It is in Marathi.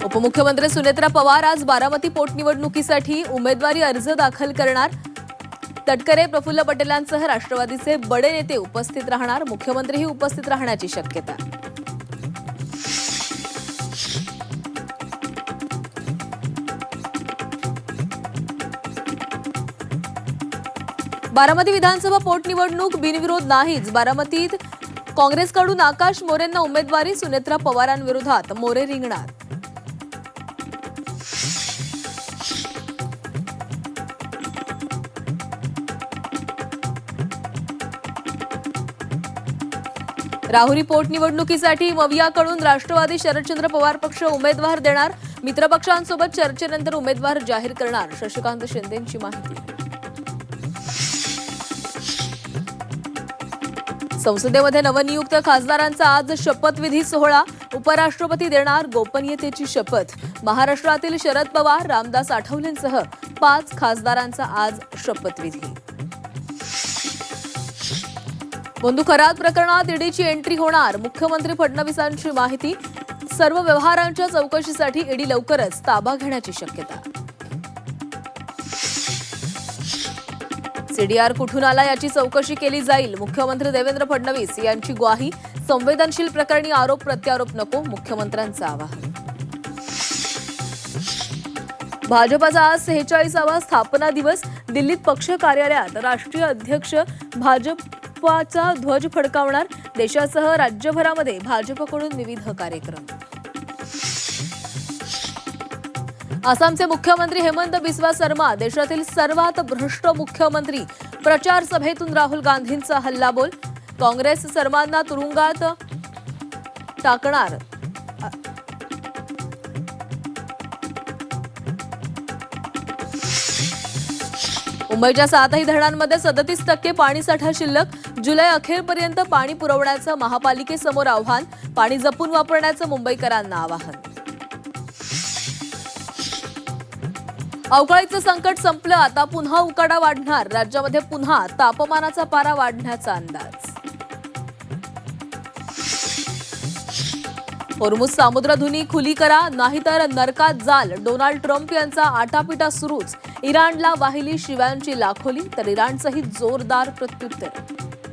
उपमुख्यमंत्री सुनेत्रा पवार आज बारामती पोटनिवडणुकीसाठी उमेदवारी अर्ज दाखल करणार। तटकरे, प्रफुल्ल पटेलांसह राष्ट्रवादीचे बडे नेते उपस्थित राहणार। मुख्यमंत्रीही उपस्थित राहण्याची शक्यता। बारामती विधानसभा पोटनिवडणूक बिनविरोध नाहीच। बारामतीत काँग्रेसकडून आकाश मोरेंना उमेदवारी, सुनेत्रा पवारांविरोधात मोरे रिंगणार। राहुरी पोटनिवडणुकीसाठी मवियाकडून राष्ट्रवादी शरदचंद्र पवार पक्ष उमेदवार देणार। मित्रपक्षांसोबत चर्चेनंतर उमेदवार जाहीर करणार, शशिकांत शिंदेंची माहिती। संसदेमध्ये नवनियुक्त खासदारांचा आज शपथविधी सोहळा। उपराष्ट्रपती देणार गोपनीयतेची शपथ। महाराष्ट्रातील शरद पवार, रामदास आठवलेंसह 5 खासदारांचा आज शपथविधी। बंधू खरात प्रकरणात ईडीची एंट्री होणार, मुख्यमंत्री फडणवीसांची माहिती। सर्व व्यवहारांच्या चौकशीसाठी ईडी लवकरच ताबा घेण्याची शक्यता। सीडीआर कुठून आला याची चौकशी केली जाईल, मुख्यमंत्री देवेंद्र फडणवीस यांची ग्वाही। संवेदनशील प्रकरणी आरोप प्रत्यारोप नको, मुख्यमंत्र्यांचं आवाहन। भाजपाचा आज 46वा स्थापना दिवस। दिल्लीत पक्ष कार्यालयात राष्ट्रीय अध्यक्ष भाजपाचा ध्वज फडकावणार। देशासह राज्यभरामध्ये भाजपकडून विविध कार्यक्रम। आसामचे मुख्यमंत्री हेमंत बिस्वा शर्मा देशातील सर्वात भ्रष्ट मुख्यमंत्री। प्रचार सभेतून राहुल गांधींचा हल्लाबोल। काँग्रेस शर्मांना तुरुंगात टाकणार। मुंबईच्या 7ही धरणांमध्ये 37% पाणीसाठा शिल्लक। जुलै अखेरपर्यंत पाणी पुरवण्याचं महापालिकेसमोर आव्हान। पाणी जपून वापरण्याचं मुंबईकरांना आवाहन। अवकाळीचं संकट संपलं, आता पुन्हा उकाडा वाढणार। राज्यामध्ये पुन्हा तापमानाचा पारा वाढण्याचा अंदाज। होर्मुझ सामुद्रधुनी खुली करा, नाहीतर नरकात जाल। डोनाल्ड ट्रम्प यांचा आटापिटा सुरूच। इराणला वाहिली शिव्यांची लाखोली, तर इराणचंही जोरदार प्रत्युत्तर।